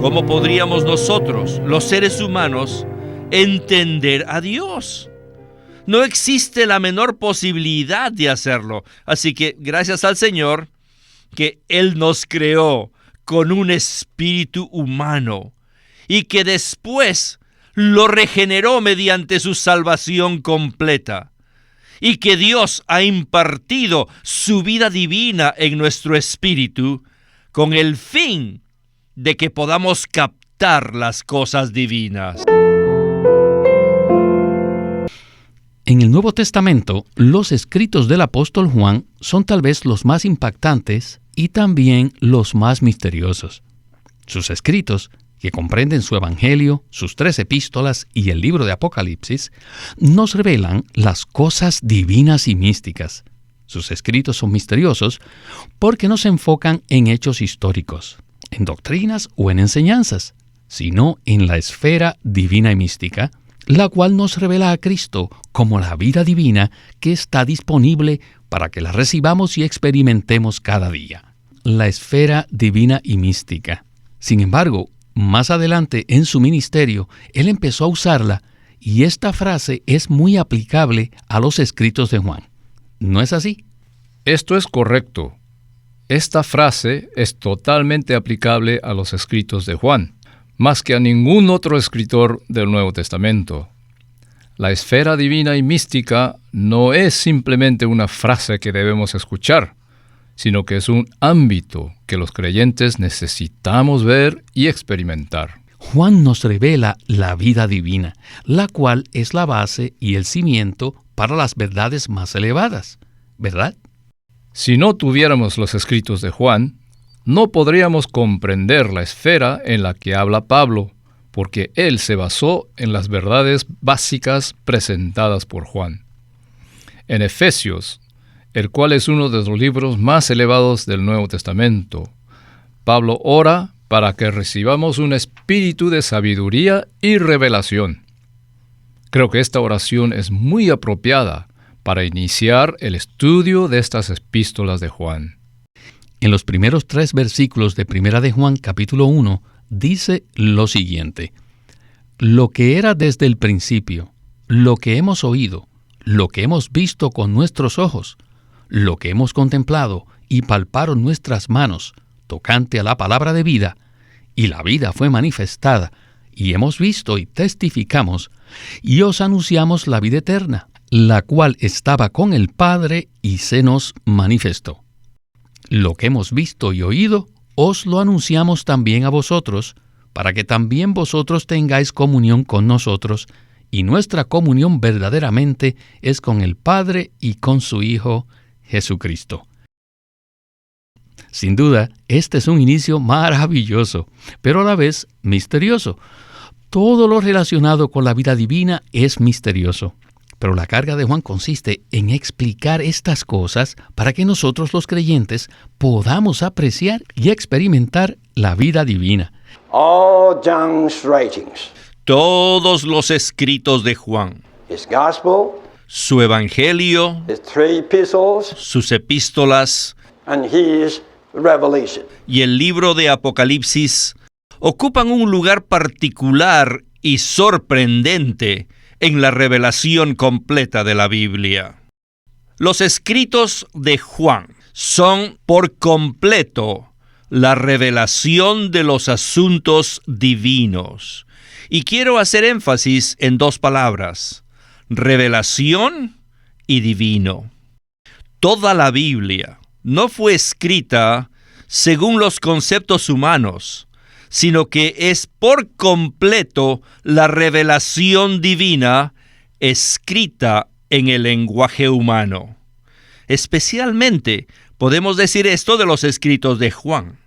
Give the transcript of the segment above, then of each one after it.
¿Cómo podríamos nosotros, los seres humanos, entender a Dios? No existe la menor posibilidad de hacerlo. Así que gracias al Señor que Él nos creó con un espíritu humano y que después lo regeneró mediante su salvación completa, y que Dios ha impartido su vida divina en nuestro espíritu con el fin de que podamos captar las cosas divinas. En el Nuevo Testamento, los escritos del apóstol Juan son tal vez los más impactantes y también los más misteriosos. Sus escritos, que comprenden su Evangelio, sus 3 epístolas y el libro de Apocalipsis, nos revelan las cosas divinas y místicas. Sus escritos son misteriosos porque no se enfocan en hechos históricos, en doctrinas o en enseñanzas, sino en la esfera divina y mística, la cual nos revela a Cristo como la vida divina que está disponible para que la recibamos y experimentemos cada día. La esfera divina y mística. Sin embargo, más adelante en su ministerio, él empezó a usarla, y esta frase es muy aplicable a los escritos de Juan. ¿No es así? Esto es correcto. Esta frase es totalmente aplicable a los escritos de Juan, más que a ningún otro escritor del Nuevo Testamento. La esfera divina y mística no es simplemente una frase que debemos escuchar, sino que es un ámbito que los creyentes necesitamos ver y experimentar. Juan nos revela la vida divina, la cual es la base y el cimiento para las verdades más elevadas, ¿verdad? Si no tuviéramos los escritos de Juan, no podríamos comprender la esfera en la que habla Pablo, porque él se basó en las verdades básicas presentadas por Juan. En Efesios, el cual es uno de los libros más elevados del Nuevo Testamento, Pablo ora para que recibamos un espíritu de sabiduría y revelación. Creo que esta oración es muy apropiada para iniciar el estudio de estas epístolas de Juan. En los primeros 3 versículos de Primera de Juan, capítulo 1, dice lo siguiente: lo que era desde el principio, lo que hemos oído, lo que hemos visto con nuestros ojos, lo que hemos contemplado y palparon nuestras manos, tocante a la palabra de vida, y la vida fue manifestada, y hemos visto y testificamos, y os anunciamos la vida eterna, la cual estaba con el Padre y se nos manifestó. Lo que hemos visto y oído, os lo anunciamos también a vosotros, para que también vosotros tengáis comunión con nosotros, y nuestra comunión verdaderamente es con el Padre y con su Hijo Jesucristo. Sin duda, este es un inicio maravilloso, pero a la vez misterioso. Todo lo relacionado con la vida divina es misterioso, pero la carga de Juan consiste en explicar estas cosas para que nosotros los creyentes podamos apreciar y experimentar la vida divina. All John's writings, Todos los escritos de Juan, his gospel, su evangelio, his 3 epistles, sus epístolas and his revelation. y el libro de Apocalipsis ocupan un lugar particular y sorprendente en la revelación completa de la Biblia. Los escritos de Juan son por completo la revelación de los asuntos divinos. Y quiero hacer énfasis en 2 palabras: revelación y divino. Toda la Biblia no fue escrita según los conceptos humanos, sino que es por completo la revelación divina escrita en el lenguaje humano. Especialmente podemos decir esto de los escritos de Juan.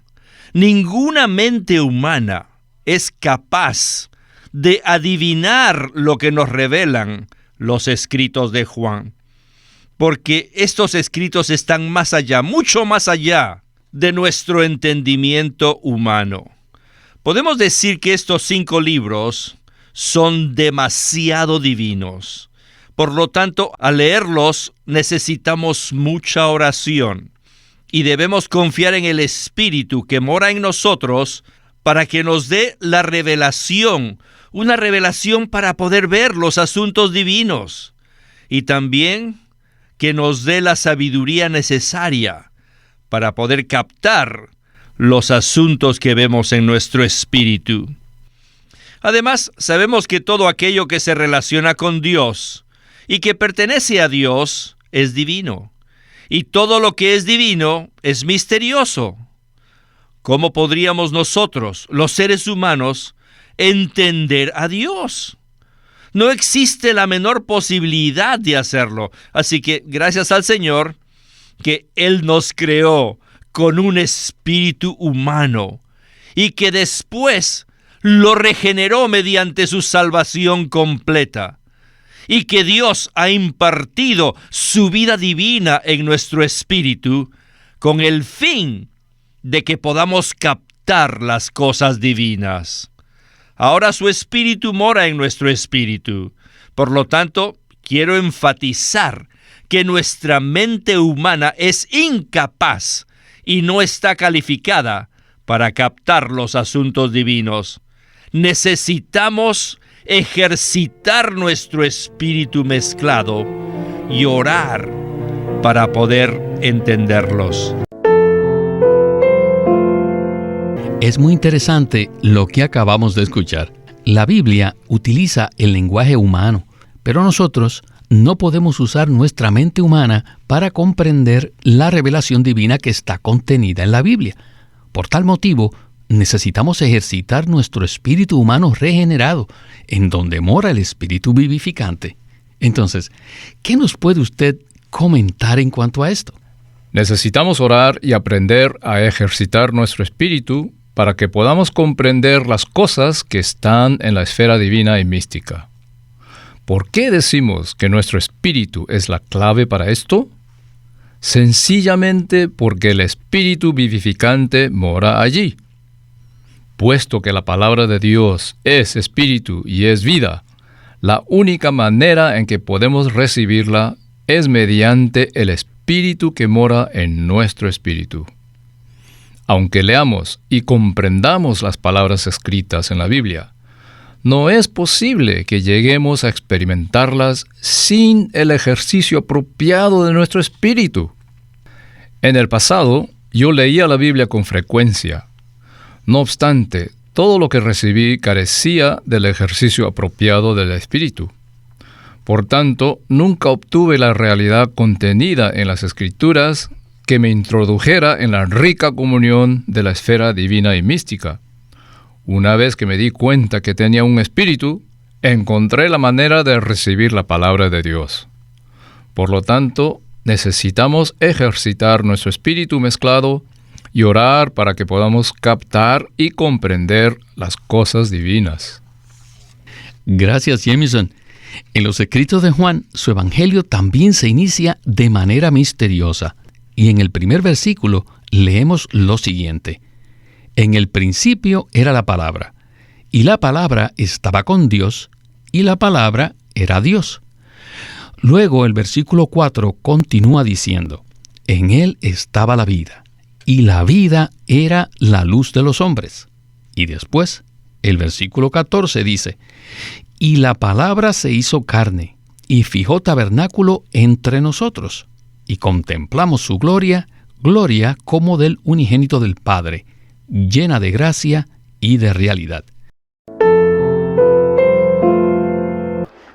Ninguna mente humana es capaz de adivinar lo que nos revelan los escritos de Juan, porque estos escritos están más allá, mucho más allá de nuestro entendimiento humano. Podemos decir que estos 5 libros son demasiado divinos. Por lo tanto, al leerlos necesitamos mucha oración y debemos confiar en el Espíritu que mora en nosotros para que nos dé la revelación, una revelación para poder ver los asuntos divinos, y también que nos dé la sabiduría necesaria para poder captar los asuntos que vemos en nuestro espíritu. Además, sabemos que todo aquello que se relaciona con Dios y que pertenece a Dios es divino, y todo lo que es divino es misterioso. ¿Cómo podríamos nosotros, los seres humanos, entender a Dios? No existe la menor posibilidad de hacerlo. Así que gracias al Señor que Él nos creó con un espíritu humano y que después lo regeneró mediante su salvación completa, y que Dios ha impartido su vida divina en nuestro espíritu con el fin de que podamos captar las cosas divinas. Ahora su espíritu mora en nuestro espíritu. Por lo tanto, quiero enfatizar que nuestra mente humana es incapaz y no está calificada para captar los asuntos divinos. Necesitamos ejercitar nuestro espíritu mezclado y orar para poder entenderlos. Es muy interesante lo que acabamos de escuchar. La Biblia utiliza el lenguaje humano, pero nosotros no podemos usar nuestra mente humana para comprender la revelación divina que está contenida en la Biblia. Por tal motivo, necesitamos ejercitar nuestro espíritu humano regenerado, en donde mora el espíritu vivificante. Entonces, ¿qué nos puede usted comentar en cuanto a esto? Necesitamos orar y aprender a ejercitar nuestro espíritu para que podamos comprender las cosas que están en la esfera divina y mística. ¿Por qué decimos que nuestro espíritu es la clave para esto? Sencillamente porque el espíritu vivificante mora allí. Puesto que la palabra de Dios es espíritu y es vida, la única manera en que podemos recibirla es mediante el espíritu que mora en nuestro espíritu. Aunque leamos y comprendamos las palabras escritas en la Biblia, no es posible que lleguemos a experimentarlas sin el ejercicio apropiado de nuestro espíritu. En el pasado, yo leía la Biblia con frecuencia. No obstante, todo lo que recibí carecía del ejercicio apropiado del espíritu. Por tanto, nunca obtuve la realidad contenida en las Escrituras que me introdujera en la rica comunión de la esfera divina y mística. Una vez que me di cuenta que tenía un espíritu, encontré la manera de recibir la palabra de Dios. Por lo tanto, necesitamos ejercitar nuestro espíritu mezclado y orar para que podamos captar y comprender las cosas divinas. Gracias, Jameson. En los escritos de Juan, su evangelio también se inicia de manera misteriosa. Y en el primer versículo leemos lo siguiente: En el principio era la palabra, y la palabra estaba con Dios, y la palabra era Dios. Luego el versículo 4 continúa diciendo: En él estaba la vida, y la vida era la luz de los hombres. Y después, el versículo 14 dice: Y la palabra se hizo carne, y fijó tabernáculo entre nosotros, y contemplamos su gloria, gloria como del unigénito del Padre, llena de gracia y de realidad.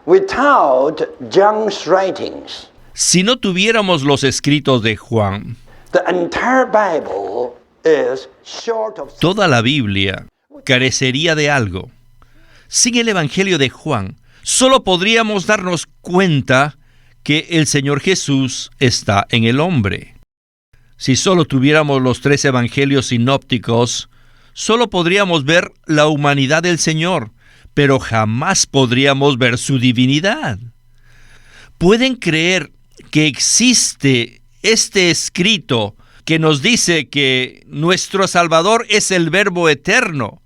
Without John's writings, Si no tuviéramos los escritos de Juan, the entire Bible is short of... toda la Biblia carecería de algo. Sin el Evangelio de Juan, solo podríamos darnos cuenta que el Señor Jesús está en el hombre. Si solo tuviéramos los 3 evangelios sinópticos, solo podríamos ver la humanidad del Señor, pero jamás podríamos ver su divinidad. ¿Pueden creer que existe este escrito que nos dice que nuestro Salvador es el Verbo eterno,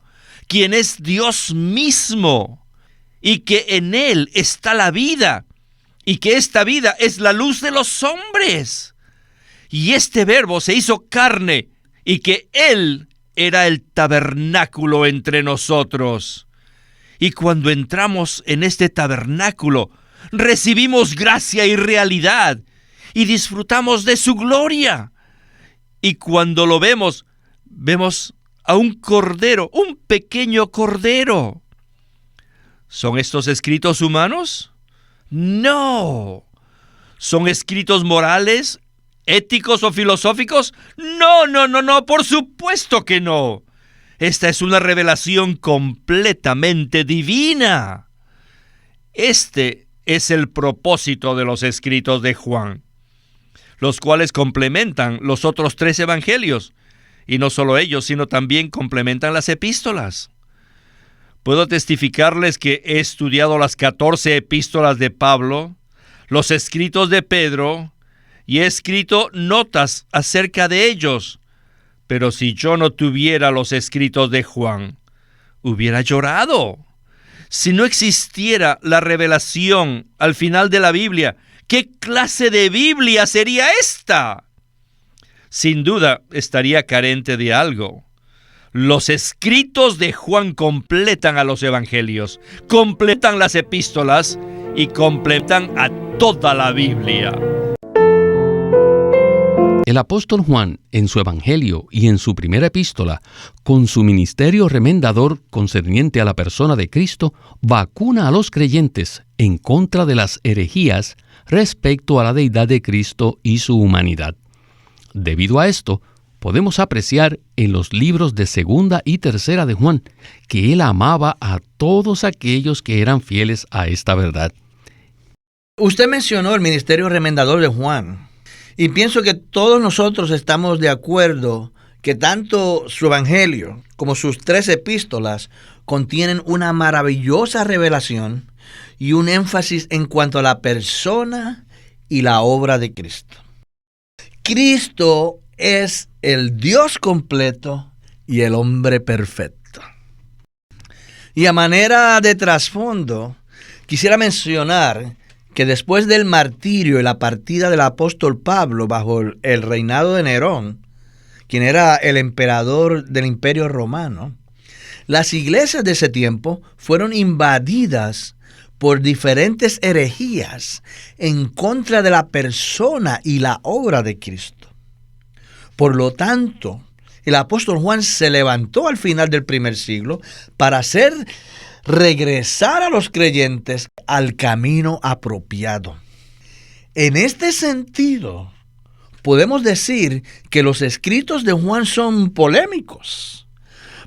quien es Dios mismo, y que en Él está la vida, y que esta vida es la luz de los hombres? Y este Verbo se hizo carne, y que Él era el tabernáculo entre nosotros. Y cuando entramos en este tabernáculo, recibimos gracia y realidad y disfrutamos de su gloria. Y cuando lo vemos, vemos a un cordero, un pequeño cordero. ¿Son estos escritos humanos? No. ¿Son escritos morales, éticos o filosóficos? No, por supuesto que no. Esta es una revelación completamente divina. Este es el propósito de los escritos de Juan, los cuales complementan los otros 3 evangelios. Y no solo ellos, sino también complementan las epístolas. Puedo testificarles que he estudiado las 14 epístolas de Pablo, los escritos de Pedro, y he escrito notas acerca de ellos. Pero si yo no tuviera los escritos de Juan, hubiera llorado. Si no existiera la revelación al final de la Biblia, ¿qué clase de Biblia sería esta? Sin duda, estaría carente de algo. Los escritos de Juan completan a los evangelios, completan las epístolas y completan a toda la Biblia. El apóstol Juan, en su evangelio y en su primera epístola, con su ministerio remendador concerniente a la persona de Cristo, vacuna a los creyentes en contra de las herejías respecto a la deidad de Cristo y su humanidad. Debido a esto, podemos apreciar en los libros de Segunda y Tercera de Juan que él amaba a todos aquellos que eran fieles a esta verdad. Usted mencionó el ministerio remendador de Juan, y pienso que todos nosotros estamos de acuerdo que tanto su evangelio como sus 3 epístolas contienen una maravillosa revelación y un énfasis en cuanto a la persona y la obra de Cristo. Cristo es el Dios completo y el hombre perfecto. Y a manera de trasfondo, quisiera mencionar que después del martirio y la partida del apóstol Pablo bajo el reinado de Nerón, quien era el emperador del Imperio Romano, las iglesias de ese tiempo fueron invadidas por diferentes herejías en contra de la persona y la obra de Cristo. Por lo tanto, el apóstol Juan se levantó al final del primer siglo para hacer regresar a los creyentes al camino apropiado. En este sentido, podemos decir que los escritos de Juan son polémicos.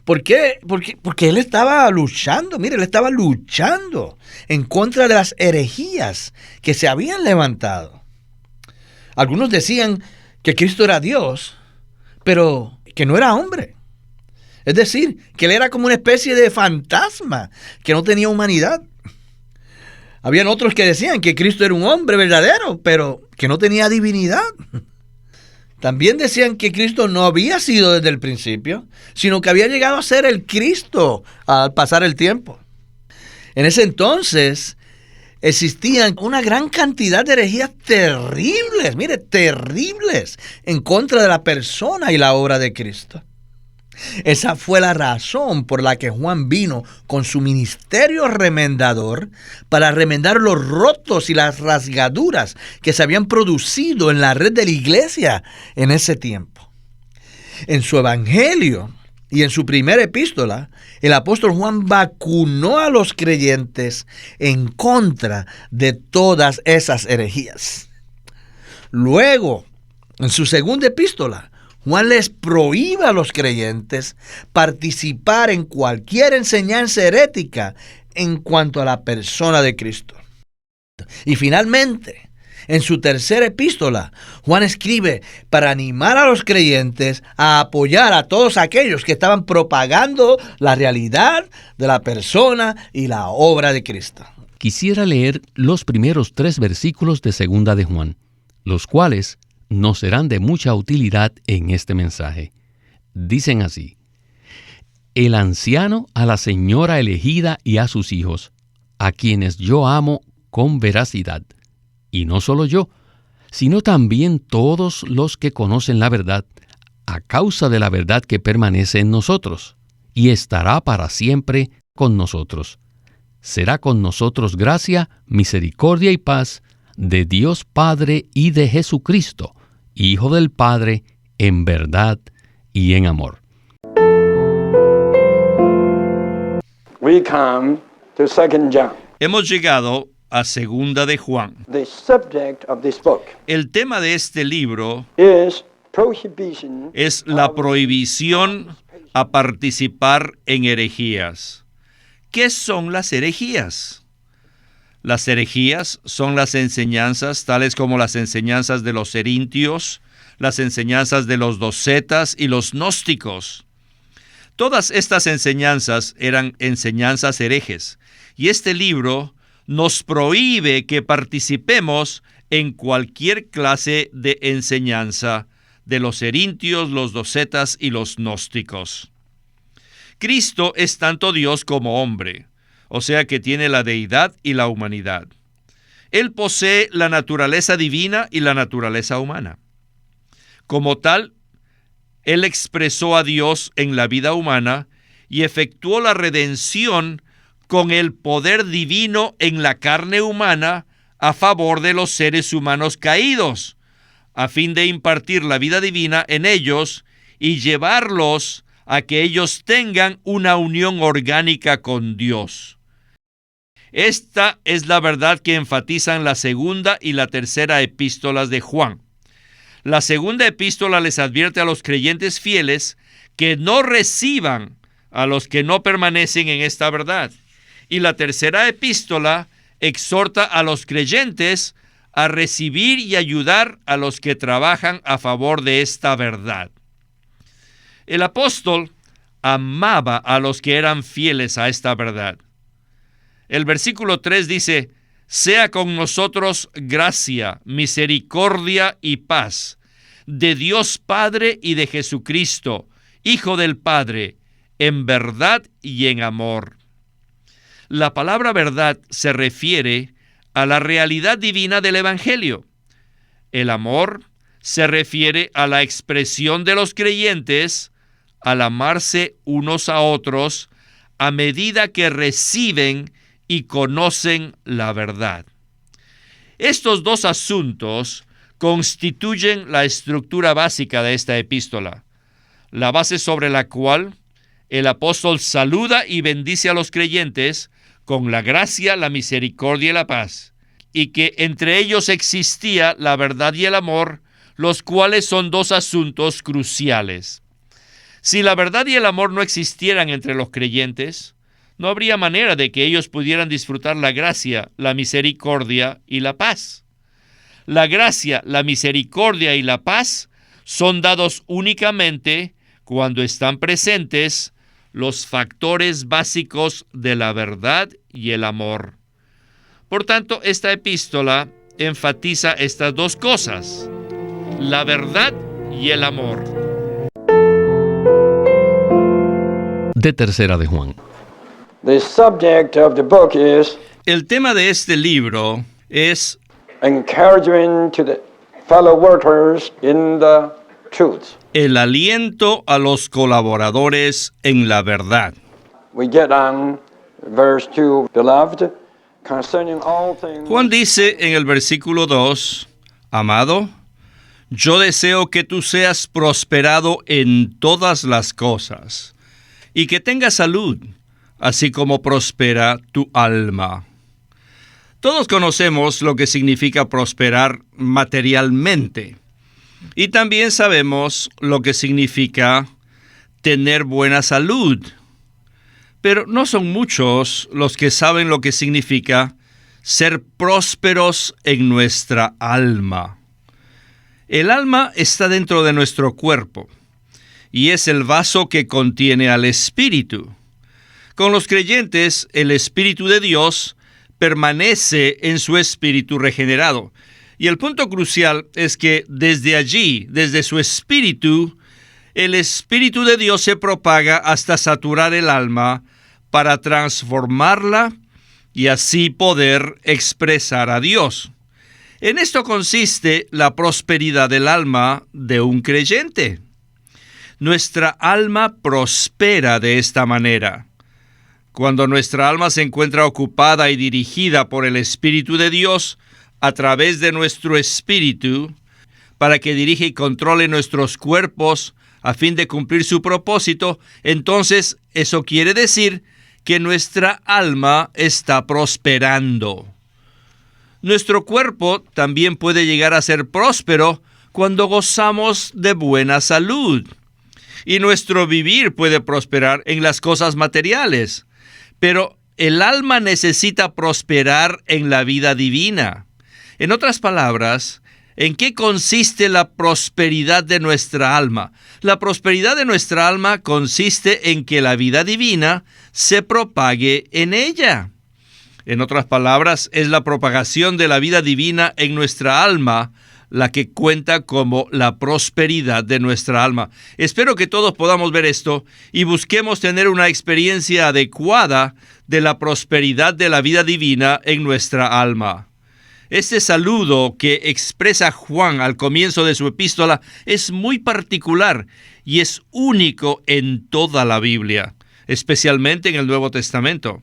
¿Por qué? Porque él estaba luchando, él estaba luchando en contra de las herejías que se habían levantado. Algunos decían que Cristo era Dios, pero que no era hombre. Es decir, que él era como una especie de fantasma, que no tenía humanidad. Habían otros que decían que Cristo era un hombre verdadero, pero que no tenía divinidad. También decían que Cristo no había sido desde el principio, sino que había llegado a ser el Cristo al pasar el tiempo. En ese entonces existían una gran cantidad de herejías terribles, terribles, en contra de la persona y la obra de Cristo. Esa fue la razón por la que Juan vino con su ministerio remendador para remendar los rotos y las rasgaduras que se habían producido en la red de la iglesia en ese tiempo. En su evangelio y en su primera epístola, el apóstol Juan vacunó a los creyentes en contra de todas esas herejías. Luego, en su segunda epístola, Juan les prohíbe a los creyentes participar en cualquier enseñanza herética en cuanto a la persona de Cristo. Y finalmente, en su tercera epístola, Juan escribe para animar a los creyentes a apoyar a todos aquellos que estaban propagando la realidad de la persona y la obra de Cristo. Quisiera leer los primeros 3 versículos de Segunda de Juan, los cuales nos serán de mucha utilidad en este mensaje. Dicen así: el anciano a la señora elegida y a sus hijos, a quienes yo amo con veracidad, y no solo yo, sino también todos los que conocen la verdad, a causa de la verdad que permanece en nosotros, y estará para siempre con nosotros. Será con nosotros gracia, misericordia y paz de Dios Padre y de Jesucristo, Hijo del Padre, en verdad y en amor. We come to 2 John. Hemos llegado a Segunda de Juan. The subject of this book El tema de este libro is prohibition es la of prohibición a participar en herejías. ¿Qué son las herejías? Las herejías son las enseñanzas tales como las enseñanzas de los erintios, las enseñanzas de los docetas y los gnósticos. Todas estas enseñanzas eran enseñanzas herejes, y este libro nos prohíbe que participemos en cualquier clase de enseñanza de los erintios, los docetas y los gnósticos. Cristo es tanto Dios como hombre, o sea que tiene la deidad y la humanidad. Él posee la naturaleza divina y la naturaleza humana. Como tal, Él expresó a Dios en la vida humana y efectuó la redención con el poder divino en la carne humana a favor de los seres humanos caídos, a fin de impartir la vida divina en ellos y llevarlos a que ellos tengan una unión orgánica con Dios. Esta es la verdad que enfatizan la segunda y la tercera epístolas de Juan. La segunda epístola les advierte a los creyentes fieles que no reciban a los que no permanecen en esta verdad. Y la tercera epístola exhorta a los creyentes a recibir y ayudar a los que trabajan a favor de esta verdad. El apóstol amaba a los que eran fieles a esta verdad. El versículo 3 dice: sea con nosotros gracia, misericordia y paz de Dios Padre y de Jesucristo, Hijo del Padre, en verdad y en amor. La palabra verdad se refiere a la realidad divina del Evangelio. El amor se refiere a la expresión de los creyentes al amarse unos a otros a medida que reciben y conocen la verdad. Estos dos asuntos constituyen la estructura básica de esta epístola, la base sobre la cual el apóstol saluda y bendice a los creyentes con la gracia, la misericordia y la paz, y que entre ellos existía la verdad y el amor, los cuales son dos asuntos cruciales. Si la verdad y el amor no existieran entre los creyentes, no habría manera de que ellos pudieran disfrutar la gracia, la misericordia y la paz. La gracia, la misericordia y la paz son dados únicamente cuando están presentes los factores básicos de la verdad y el amor. Por tanto, esta epístola enfatiza estas dos cosas: la verdad y el amor. De Tercera de Juan. The subject of the book is El tema de este libro es encouragement to the fellow workers in the truth. el aliento a los colaboradores en la verdad. We get on verse 2, beloved, concerning all things. Juan dice en el versículo 2, amado, yo deseo que tú seas prosperado en todas las cosas y que tengas salud, así como prospera tu alma. Todos conocemos lo que significa prosperar materialmente y también sabemos lo que significa tener buena salud. Pero no son muchos los que saben lo que significa ser prósperos en nuestra alma. El alma está dentro de nuestro cuerpo y es el vaso que contiene al Espíritu. Con los creyentes, el Espíritu de Dios permanece en su espíritu regenerado. Y el punto crucial es que desde allí, desde su espíritu, el Espíritu de Dios se propaga hasta saturar el alma para transformarla y así poder expresar a Dios. En esto consiste la prosperidad del alma de un creyente. nuestra alma prospera de esta manera. Cuando nuestra alma se encuentra ocupada y dirigida por el Espíritu de Dios a través de nuestro espíritu, para que dirija y controle nuestros cuerpos a fin de cumplir su propósito, entonces eso quiere decir que nuestra alma está prosperando. Nuestro cuerpo también puede llegar a ser próspero cuando gozamos de buena salud. Y nuestro vivir puede prosperar en las cosas materiales. Pero el alma necesita prosperar en la vida divina. En otras palabras, ¿en qué consiste la prosperidad de nuestra alma? La prosperidad de nuestra alma consiste en que la vida divina se propague en ella. En otras palabras, es la propagación de la vida divina en nuestra alma la que cuenta como la prosperidad de nuestra alma. Espero que todos podamos ver esto y busquemos tener una experiencia adecuada de la prosperidad de la vida divina en nuestra alma. Este saludo que expresa Juan al comienzo de su epístola es muy particular y es único en toda la Biblia, especialmente en el Nuevo Testamento.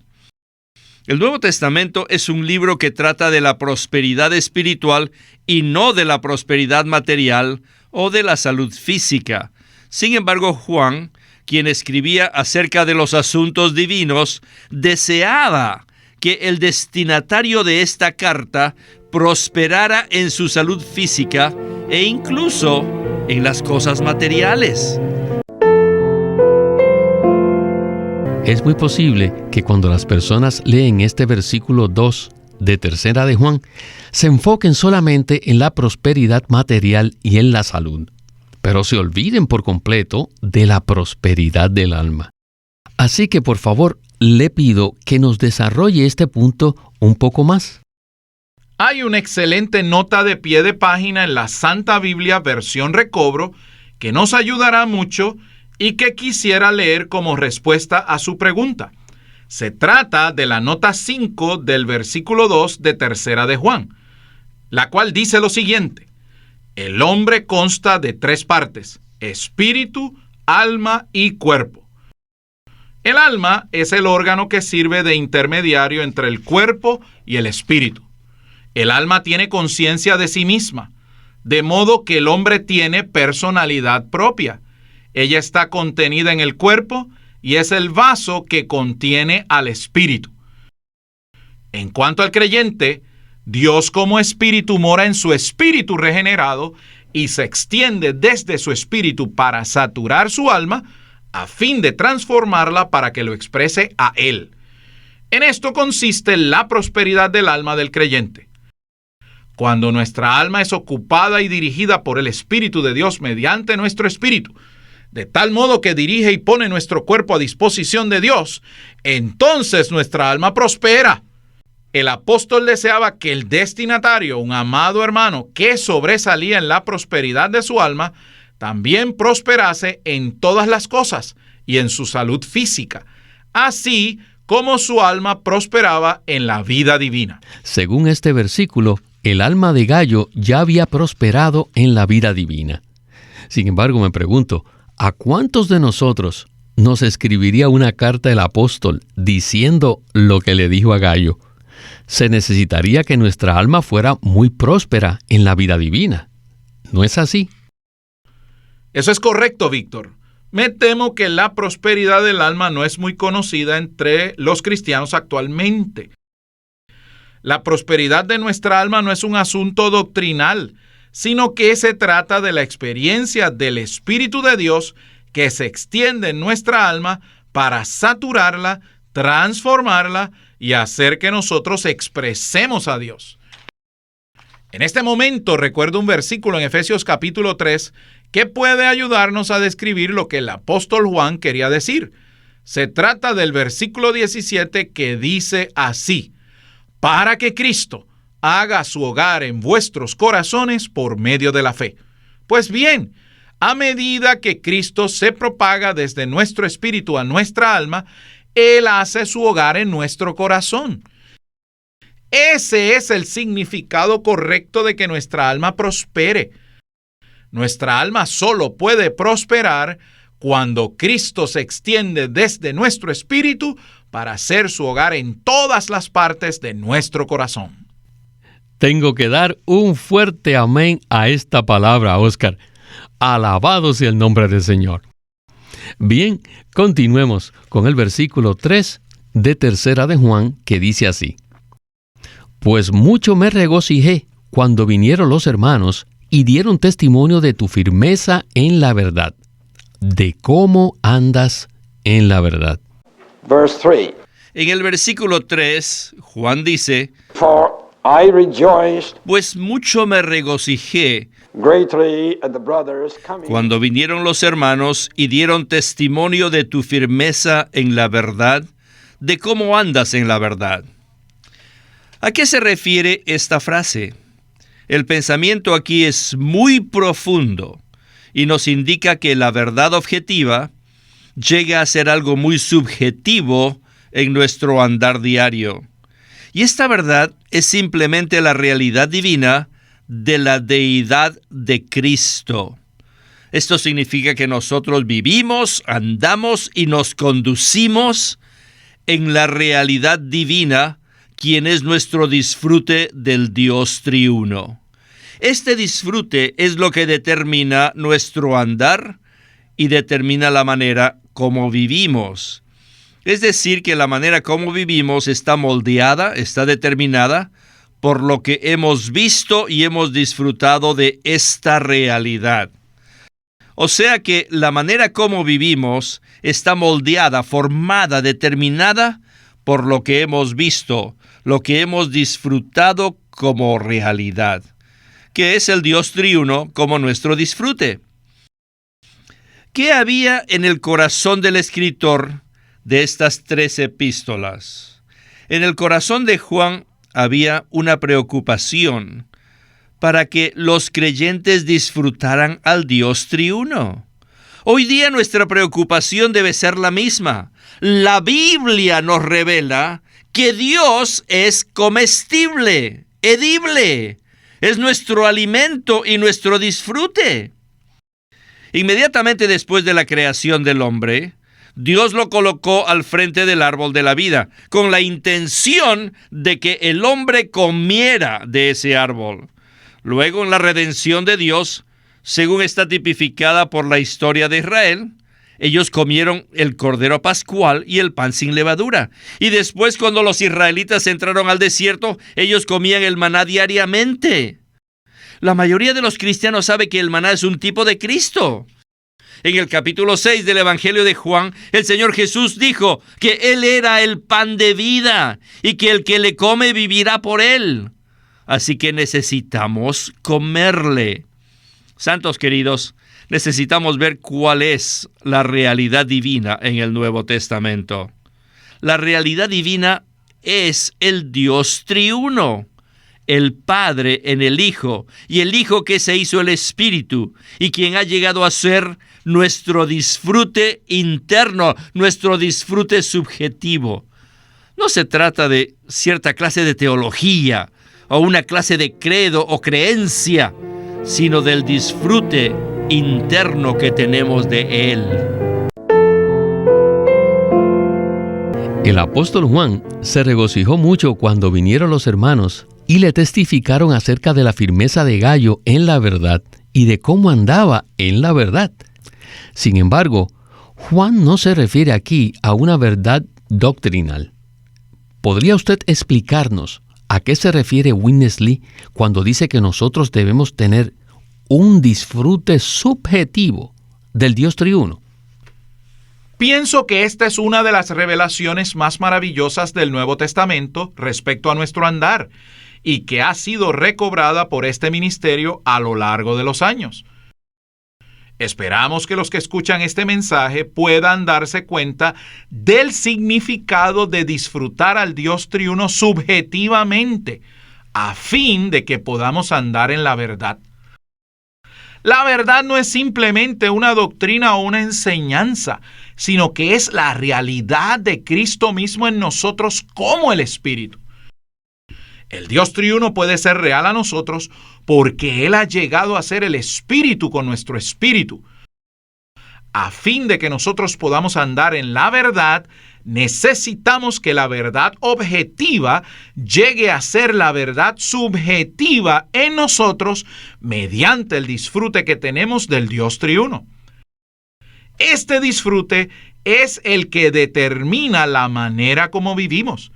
El Nuevo Testamento es un libro que trata de la prosperidad espiritual y no de la prosperidad material o de la salud física. Sin embargo, Juan, quien escribía acerca de los asuntos divinos, deseaba que el destinatario de esta carta prosperara en su salud física e incluso en las cosas materiales. Es muy posible que cuando las personas leen este versículo 2 de Tercera de Juan, se enfoquen solamente en la prosperidad material y en la salud, pero se olviden por completo de la prosperidad del alma. Así que por favor, le pido que nos desarrolle este punto un poco más. Hay una excelente nota de pie de página en la Santa Biblia versión recobro que nos ayudará mucho y que quisiera leer como respuesta a su pregunta. Se trata de la nota 5 del versículo 2 de Tercera de Juan, la cual dice lo siguiente: el hombre consta de 3 partes, espíritu, alma y cuerpo. El alma es el órgano que sirve de intermediario entre el cuerpo y el espíritu. El alma tiene conciencia de sí misma, de modo que el hombre tiene personalidad propia. Ella está contenida en el cuerpo y es el vaso que contiene al espíritu. En cuanto al creyente, Dios como espíritu mora en su espíritu regenerado y se extiende desde su espíritu para saturar su alma a fin de transformarla para que lo exprese a Él. En esto consiste la prosperidad del alma del creyente. Cuando nuestra alma es ocupada y dirigida por el Espíritu de Dios mediante nuestro espíritu, de tal modo que dirige y pone nuestro cuerpo a disposición de Dios, entonces nuestra alma prospera. El apóstol deseaba que el destinatario, un amado hermano que sobresalía en la prosperidad de su alma, también prosperase en todas las cosas y en su salud física, así como su alma prosperaba en la vida divina. Según este versículo, el alma de Gayo ya había prosperado en la vida divina. Sin embargo, me pregunto, ¿a cuántos de nosotros nos escribiría una carta el apóstol diciendo lo que le dijo a Gayo? Se necesitaría que nuestra alma fuera muy próspera en la vida divina. ¿No es así? Eso es correcto, Víctor. Me temo que la prosperidad del alma no es muy conocida entre los cristianos actualmente. La prosperidad de nuestra alma no es un asunto doctrinal, sino que se trata de la experiencia del Espíritu de Dios que se extiende en nuestra alma para saturarla, transformarla y hacer que nosotros expresemos a Dios. En este momento recuerdo un versículo en Efesios capítulo 3 que puede ayudarnos a describir lo que el apóstol Juan quería decir. Se trata del versículo 17 que dice así: para que Cristo haga su hogar en vuestros corazones por medio de la fe. Pues bien, a medida que Cristo se propaga desde nuestro espíritu a nuestra alma, Él hace su hogar en nuestro corazón. Ese es el significado correcto de que nuestra alma prospere. Nuestra alma solo puede prosperar cuando Cristo se extiende desde nuestro espíritu para hacer su hogar en todas las partes de nuestro corazón. Tengo que dar un fuerte amén a esta palabra, Oscar. Alabado sea el nombre del Señor. Bien, continuemos con el versículo 3 de Tercera de Juan, que dice así: Pues mucho me regocijé cuando vinieron los hermanos y dieron testimonio de tu firmeza en la verdad, de cómo andas en la verdad. Verse 3. En el versículo 3, Juan dice, For I rejoiced pues mucho me regocijé greatly at the brothers coming. cuando vinieron los hermanos y dieron testimonio de tu firmeza en la verdad, de cómo andas en la verdad. ¿A qué se refiere esta frase? El pensamiento aquí es muy profundo y nos indica que la verdad objetiva llega a ser algo muy subjetivo en nuestro andar diario. Y esta verdad es simplemente la realidad divina de la deidad de Cristo. Esto significa que nosotros vivimos, andamos y nos conducimos en la realidad divina, quien es nuestro disfrute del Dios triuno. Este disfrute es lo que determina nuestro andar y determina la manera como vivimos. Es decir, que la manera como vivimos está moldeada, está determinada por lo que hemos visto y hemos disfrutado de esta realidad. O sea que la manera como vivimos está moldeada, formada, determinada por lo que hemos visto, lo que hemos disfrutado como realidad, que es el Dios triuno como nuestro disfrute. ¿Qué había en el corazón del escritor de estas 3 epístolas? En el corazón de Juan había una preocupación para que los creyentes disfrutaran al Dios triuno. Hoy día nuestra preocupación debe ser la misma. La Biblia nos revela que Dios es comestible, edible, es nuestro alimento y nuestro disfrute. Inmediatamente después de la creación del hombre, Dios lo colocó al frente del árbol de la vida, con la intención de que el hombre comiera de ese árbol. Luego, en la redención de Dios, según está tipificada por la historia de Israel, ellos comieron el cordero pascual y el pan sin levadura. Y después, cuando los israelitas entraron al desierto, ellos comían el maná diariamente. La mayoría de los cristianos sabe que el maná es un tipo de Cristo. En el capítulo 6 del Evangelio de Juan, el Señor Jesús dijo que Él era el pan de vida y que el que le come vivirá por Él. Así que necesitamos comerle. Santos queridos, necesitamos ver cuál es la realidad divina en el Nuevo Testamento. La realidad divina es el Dios triuno, el Padre en el Hijo, y el Hijo que se hizo el Espíritu, y quien ha llegado a ser nuestro disfrute interno, nuestro disfrute subjetivo. No se trata de cierta clase de teología, o una clase de credo o creencia, sino del disfrute interno que tenemos de Él. El apóstol Juan se regocijó mucho cuando vinieron los hermanos y le testificaron acerca de la firmeza de Gayo en la verdad y de cómo andaba en la verdad. Sin embargo, Juan no se refiere aquí a una verdad doctrinal. ¿Podría usted explicarnos a qué se refiere Witness Lee cuando dice que nosotros debemos tener un disfrute subjetivo del Dios triuno? Pienso que esta es una de las revelaciones más maravillosas del Nuevo Testamento respecto a nuestro andar y que ha sido recobrada por este ministerio a lo largo de los años. Esperamos que los que escuchan este mensaje puedan darse cuenta del significado de disfrutar al Dios triuno subjetivamente, a fin de que podamos andar en la verdad. La verdad no es simplemente una doctrina o una enseñanza, sino que es la realidad de Cristo mismo en nosotros como el Espíritu. El Dios triuno puede ser real a nosotros porque Él ha llegado a ser el Espíritu con nuestro espíritu. A fin de que nosotros podamos andar en la verdad, necesitamos que la verdad objetiva llegue a ser la verdad subjetiva en nosotros mediante el disfrute que tenemos del Dios triuno. Este disfrute es el que determina la manera como vivimos.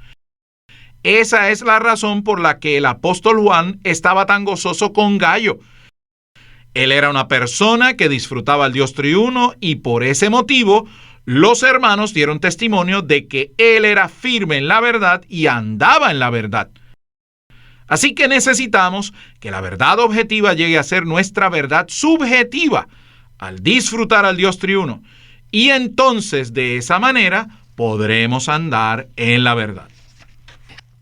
Esa es la razón por la que el apóstol Juan estaba tan gozoso con Gayo. Él era una persona que disfrutaba al Dios triuno y por ese motivo los hermanos dieron testimonio de que él era firme en la verdad y andaba en la verdad. Así que necesitamos que la verdad objetiva llegue a ser nuestra verdad subjetiva al disfrutar al Dios triuno. Y entonces de esa manera podremos andar en la verdad.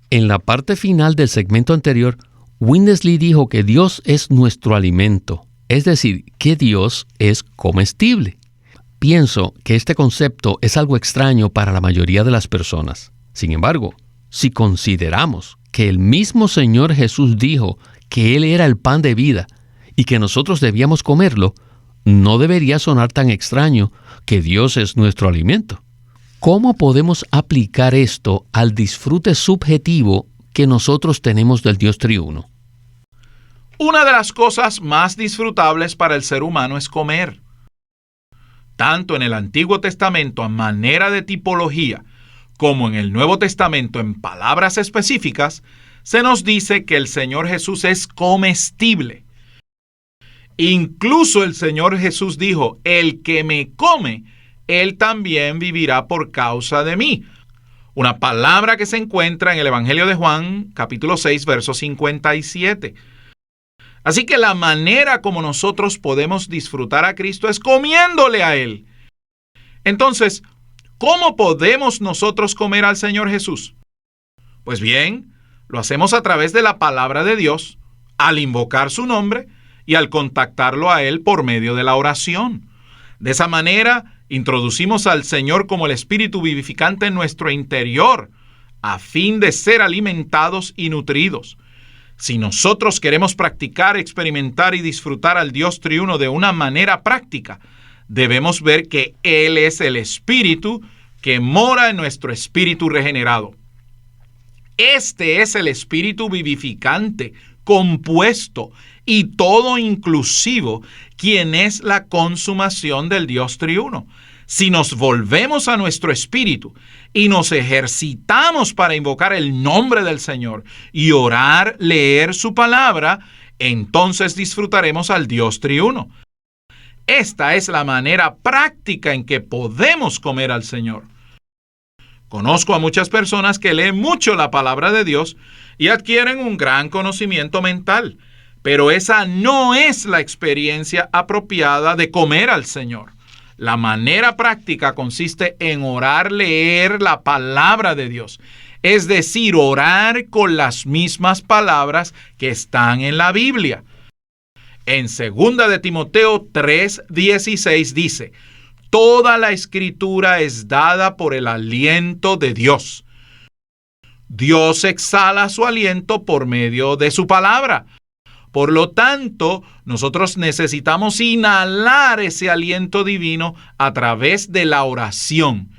En la parte final del segmento anterior, Windesley dijo que Dios es nuestro alimento, es decir, que Dios es comestible. Pienso que este concepto es algo extraño para la mayoría de las personas. Sin embargo, si consideramos que el mismo Señor Jesús dijo que Él era el pan de vida y que nosotros debíamos comerlo, no debería sonar tan extraño que Dios es nuestro alimento. ¿Cómo podemos aplicar esto al disfrute subjetivo que nosotros tenemos del Dios triuno? Una de las cosas más disfrutables para el ser humano es comer. Tanto en el Antiguo Testamento a manera de tipología, como en el Nuevo Testamento en palabras específicas, se nos dice que el Señor Jesús es comestible. Incluso el Señor Jesús dijo, el que me come, él también vivirá por causa de mí. Una palabra que se encuentra en el Evangelio de Juan, capítulo 6, verso 57. Así que la manera como nosotros podemos disfrutar a Cristo es comiéndole a Él. Entonces, ¿cómo podemos nosotros comer al Señor Jesús? Pues bien, lo hacemos a través de la palabra de Dios, al invocar su nombre y al contactarlo a Él por medio de la oración. De esa manera, introducimos al Señor como el Espíritu vivificante en nuestro interior, a fin de ser alimentados y nutridos. Si nosotros queremos practicar, experimentar y disfrutar al Dios triuno de una manera práctica, debemos ver que Él es el Espíritu que mora en nuestro espíritu regenerado. Este es el Espíritu vivificante, compuesto y todo inclusivo, quien es la consumación del Dios triuno. Si nos volvemos a nuestro espíritu y nos ejercitamos para invocar el nombre del Señor y orar, leer su palabra, entonces disfrutaremos al Dios triuno. Esta es la manera práctica en que podemos comer al Señor. Conozco a muchas personas que leen mucho la palabra de Dios y adquieren un gran conocimiento mental, pero esa no es la experiencia apropiada de comer al Señor. La manera práctica consiste en orar, leer la palabra de Dios, es decir, orar con las mismas palabras que están en la Biblia. En 2 de Timoteo 3:16 dice, toda la escritura es dada por el aliento de Dios. Dios exhala su aliento por medio de su palabra. Por lo tanto, nosotros necesitamos inhalar ese aliento divino a través de la oración.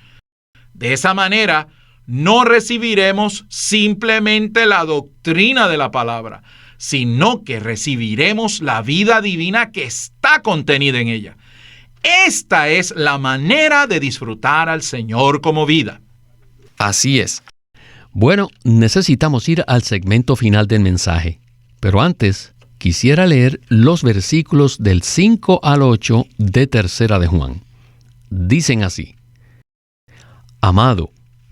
De esa manera, no recibiremos simplemente la doctrina de la palabra, sino que recibiremos la vida divina que está contenida en ella. Esta es la manera de disfrutar al Señor como vida. Así es. Bueno, necesitamos ir al segmento final del mensaje, pero antes quisiera leer los versículos del 5 al 8 de Tercera de Juan. Dicen así: Amado,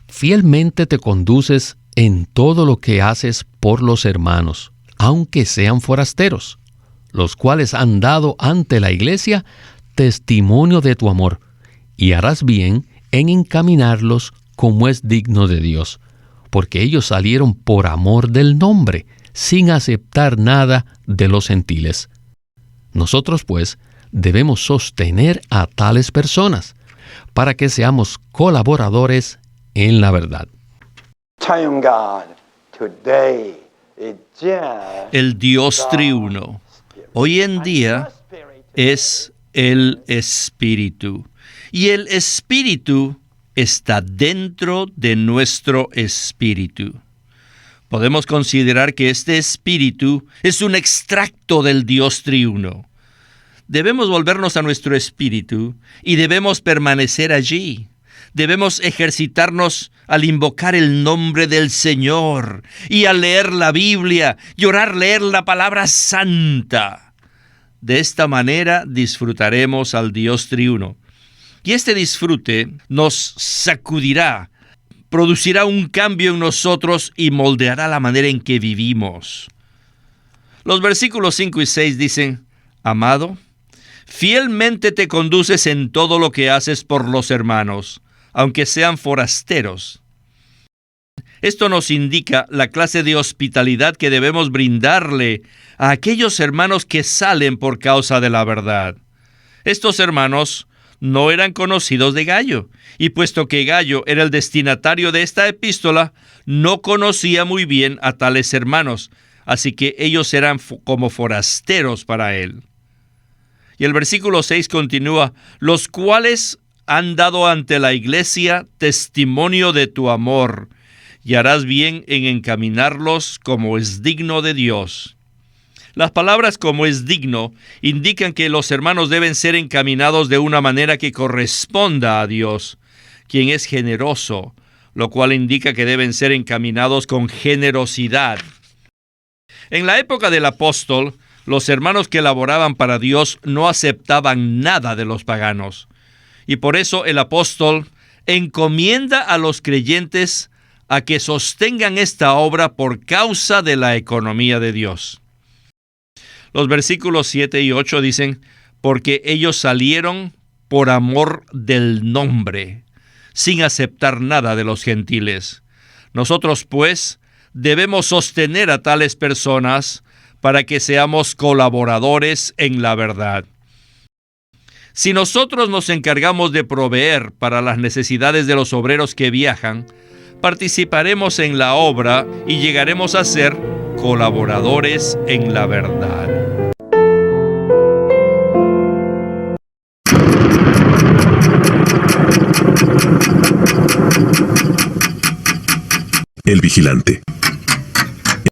fielmente te conduces en todo lo que haces por los hermanos, aunque sean forasteros, los cuales han dado ante la iglesia testimonio de tu amor, y harás bien en encaminarlos como es digno de Dios, porque ellos salieron por amor del nombre, sin aceptar nada de los gentiles. Nosotros, pues, debemos sostener a tales personas, para que seamos colaboradores en la verdad. El Dios triuno hoy en día es el Espíritu. y el Espíritu está dentro de nuestro espíritu. Podemos considerar que este espíritu es un extracto del Dios triuno. Debemos volvernos a nuestro espíritu y debemos permanecer allí. Debemos ejercitarnos al invocar el nombre del Señor y al leer la Biblia y orar leer la palabra santa. De esta manera disfrutaremos al Dios triuno. Y este disfrute nos sacudirá, producirá un cambio en nosotros y moldeará la manera en que vivimos. Los versículos 5 y 6 dicen: Amado, fielmente te conduces en todo lo que haces por los hermanos, aunque sean forasteros. Esto nos indica la clase de hospitalidad que debemos brindarle a aquellos hermanos que salen por causa de la verdad. Estos hermanos no eran conocidos de Gayo, y puesto que Gayo era el destinatario de esta epístola, no conocía muy bien a tales hermanos, así que ellos eran como forasteros para él. Y el versículo 6 continúa: los cuales han dado ante la iglesia testimonio de tu amor, y harás bien en encaminarlos como es digno de Dios. Las palabras "como es digno" indican que los hermanos deben ser encaminados de una manera que corresponda a Dios, quien es generoso, lo cual indica que deben ser encaminados con generosidad. En la época del apóstol, los hermanos que laboraban para Dios no aceptaban nada de los paganos, y por eso el apóstol encomienda a los creyentes a que sostengan esta obra por causa de la economía de Dios. Los versículos 7 y 8 dicen: porque ellos salieron por amor del nombre, sin aceptar nada de los gentiles. Nosotros, pues, debemos sostener a tales personas para que seamos colaboradores en la verdad. Si nosotros nos encargamos de proveer para las necesidades de los obreros que viajan, participaremos en la obra y llegaremos a ser colaboradores en la verdad. El Vigilante.